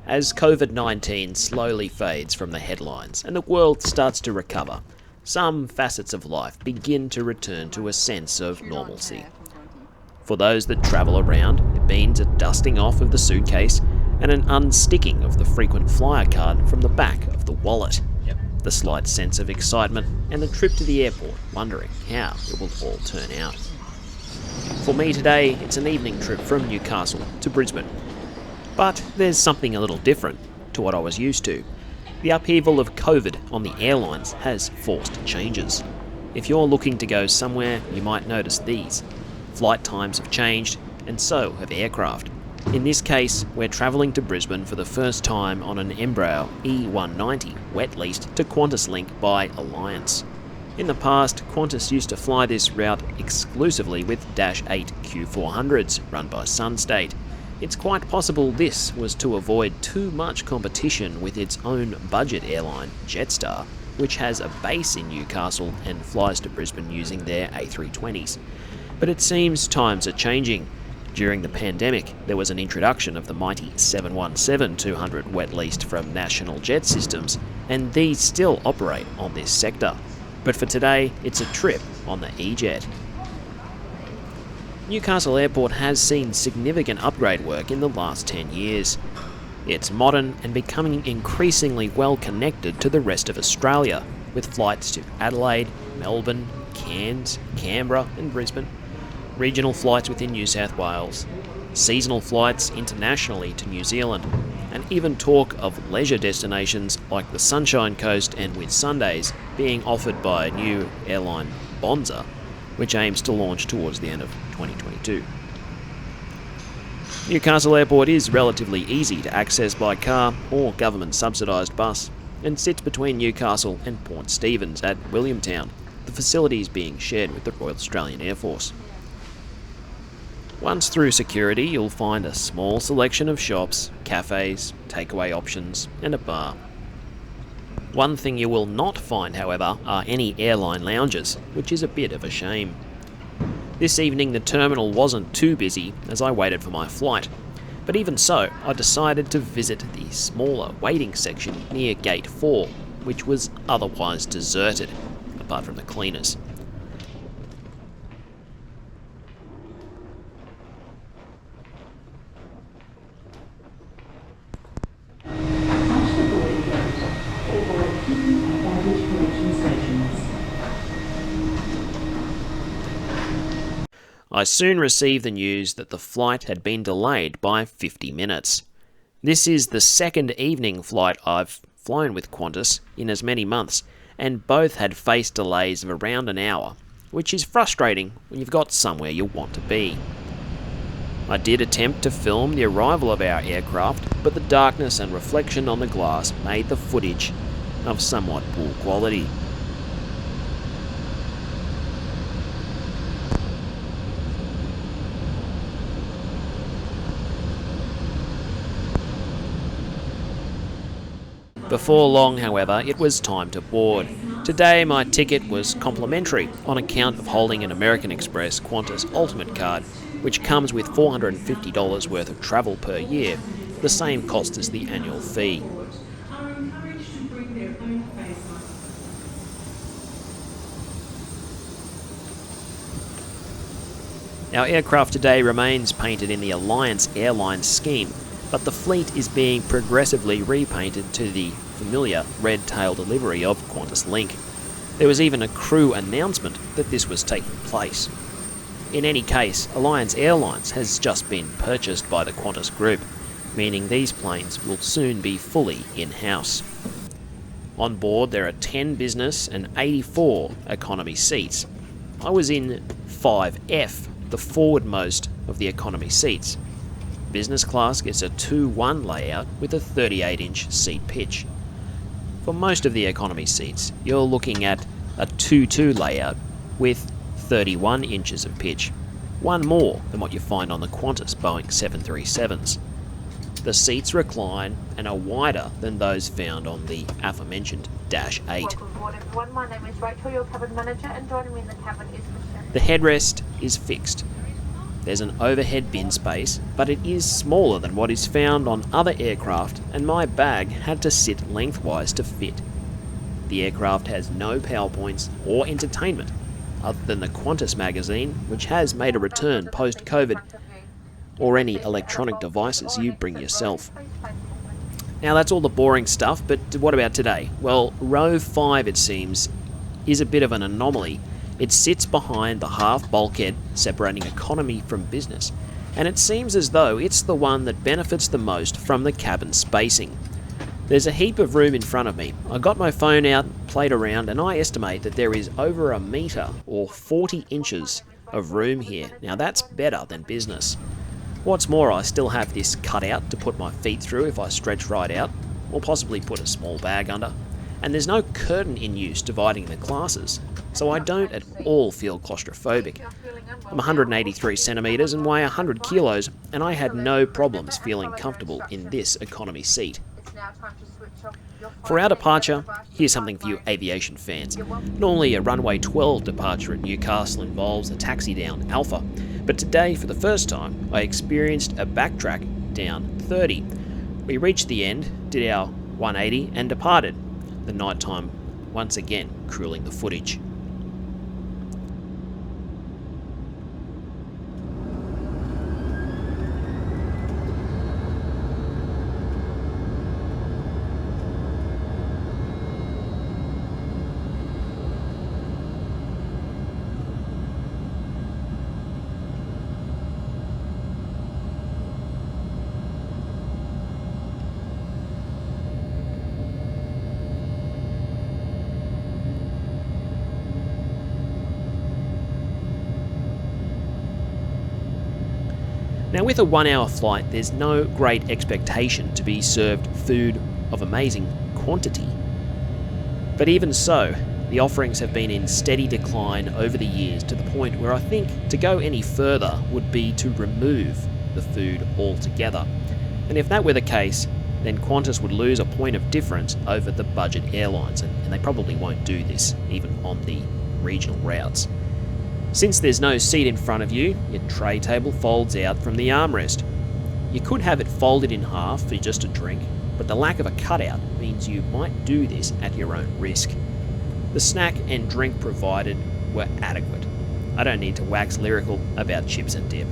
As COVID-19 slowly fades from the headlines and the world starts to recover, some facets of life begin to return to a sense of normalcy. For those that travel around, it means a dusting off of the suitcase and an unsticking of the frequent flyer card from the back of the wallet. The slight sense of excitement and the trip to the airport, wondering how it will all turn out. For me today, it's an evening trip from Newcastle to Brisbane. But there's something a little different to what I was used to. The upheaval of COVID on the airlines has forced changes. If you're looking to go somewhere, you might notice these. Flight times have changed, and so have aircraft. In this case, we're travelling to Brisbane for the first time on an Embraer E190 wet leased to QantasLink by Alliance. In the past, Qantas used to fly this route exclusively with Dash 8 Q400s run by Sunstate. It's quite possible this was to avoid too much competition with its own budget airline, Jetstar, which has a base in Newcastle and flies to Brisbane using their A320s. But it seems times are changing. During the pandemic, there was an introduction of the mighty 717-200 wet leased from National Jet Systems, and these still operate on this sector. But for today, it's a trip on the E-Jet. Newcastle Airport has seen significant upgrade work in the last 10 years. It's modern and becoming increasingly well connected to the rest of Australia, with flights to Adelaide, Melbourne, Cairns, Canberra and Brisbane, regional flights within New South Wales, seasonal flights internationally to New Zealand, and even talk of leisure destinations like the Sunshine Coast and Whitsundays being offered by new airline Bonza, which aims to launch towards the end of 2022. Newcastle Airport is relatively easy to access by car or government-subsidised bus, and sits between Newcastle and Port Stephens at Williamtown, the facilities being shared with the Royal Australian Air Force. Once through security, you'll find a small selection of shops, cafes, takeaway options, and a bar. One thing you will not find, however, are any airline lounges, which is a bit of a shame. This evening the terminal wasn't too busy as I waited for my flight, but even so, I decided to visit the smaller waiting section near Gate 4, which was otherwise deserted, apart from the cleaners. I soon received the news that the flight had been delayed by 50 minutes. This is the second evening flight I've flown with Qantas in as many months, and both had faced delays of around an hour, which is frustrating when you've got somewhere you want to be. I did attempt to film the arrival of our aircraft, but the darkness and reflection on the glass made the footage of somewhat poor quality. Before long, however, it was time to board. Today my ticket was complimentary on account of holding an American Express Qantas Ultimate card, which comes with $450 worth of travel per year, the same cost as the annual fee. Our aircraft today remains painted in the Alliance Airlines scheme, but the fleet is being progressively repainted to the familiar red-tailed livery of QantasLink. There was even a crew announcement that this was taking place. In any case, Alliance Airlines has just been purchased by the Qantas Group, meaning these planes will soon be fully in-house. On board there are 10 business and 84 economy seats. I was in 5F, the forwardmost of the economy seats. Business class gets a 2-1 layout with a 38-inch seat pitch. For most of the economy seats, you're looking at a 2-2 layout with 31 inches of pitch, one more than what you find on the Qantas Boeing 737s. The seats recline and are wider than those found on the aforementioned Dash 8. Welcome aboard everyone, my name is Rachel, your cabin manager, and joining me in the cabin is Michelle. The headrest is fixed. There's an overhead bin space, but it is smaller than what is found on other aircraft, and my bag had to sit lengthwise to fit. The aircraft has no PowerPoints or entertainment, other than the Qantas magazine, which has made a return post-COVID, or any electronic devices you bring yourself. Now that's all the boring stuff, but what about today? Well, row 5, it seems, is a bit of an anomaly. It sits behind the half bulkhead separating economy from business, and it seems as though it's the one that benefits the most from the cabin spacing. There's a heap of room in front of me. I got my phone out, played around, and I estimate that there is over a metre or 40 inches of room here. Now that's better than business. What's more, I still have this cutout to put my feet through if I stretch right out, or possibly put a small bag under. And there's no curtain in use dividing the classes, so I don't at all feel claustrophobic. I'm 183 centimetres and weigh 100 kilos, and I had no problems feeling comfortable in this economy seat. For our departure, here's something for you aviation fans. Normally a runway 12 departure at Newcastle involves a taxi down Alpha, but today, for the first time, I experienced a backtrack down 30. We reached the end, did our 180 and departed. The night time once again crueling the footage. Now with a 1 hour flight, there's no great expectation to be served food of amazing quantity. But even so, the offerings have been in steady decline over the years to the point where I think to go any further would be to remove the food altogether. And if that were the case, then Qantas would lose a point of difference over the budget airlines, and they probably won't do this, even on the regional routes. Since there's no seat in front of you, your tray table folds out from the armrest. You could have it folded in half for just a drink, but the lack of a cutout means you might do this at your own risk. The snack and drink provided were adequate. I don't need to wax lyrical about chips and dip.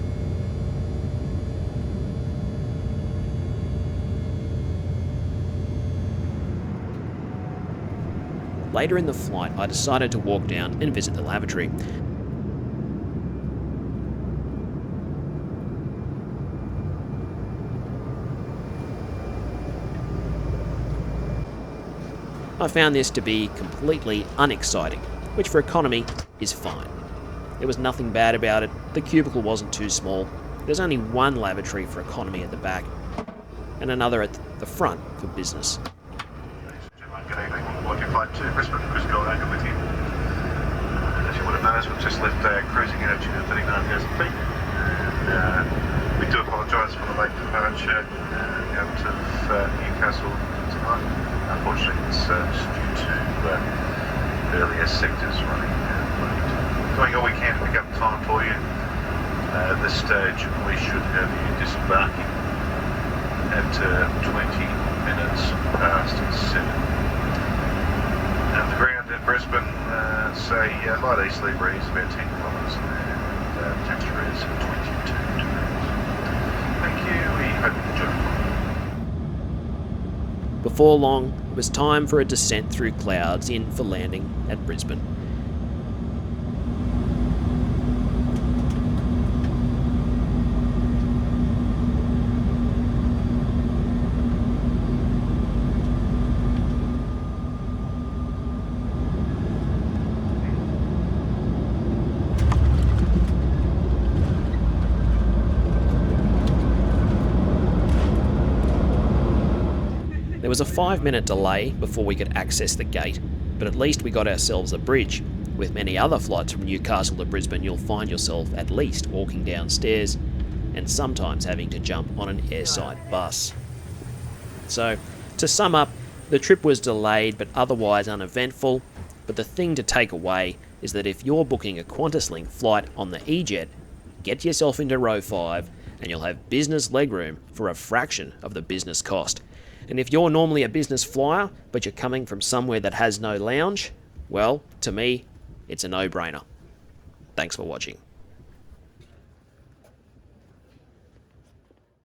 Later in the flight, I decided to walk down and visit the lavatory. I found this to be completely unexciting, which for economy is fine. There was nothing bad about it, the cubicle wasn't too small, there's only one lavatory for economy at the back, and another at the front for business. Good evening, welcome to flight to Brisbane, Chris Goldacre with you. As you would have noticed, we've just left cruising altitude at 39,000 feet. And, we do apologise for the late departure out of Newcastle tonight. Unfortunately, it's just due to various sectors running late. Doing all we can to pick up time for you. At this stage, we should have you disembarking at 20 minutes past 7. And the ground in Brisbane, say light easterly breeze, about 10 kilometres, and temperature is 22 degrees. Thank you, we hope you enjoy it. Before long, it was time for a descent through clouds in for landing at Brisbane. There was a 5-minute delay before we could access the gate, but at least we got ourselves a bridge. With many other flights from Newcastle to Brisbane, you'll find yourself at least walking downstairs and sometimes having to jump on an airside bus. So, to sum up, the trip was delayed but otherwise uneventful, but the thing to take away is that if you're booking a QantasLink flight on the E-Jet, get yourself into row 5 and you'll have business legroom for a fraction of the business cost. And if you're normally a business flyer, but you're coming from somewhere that has no lounge, well, to me, it's a no-brainer. Thanks for watching.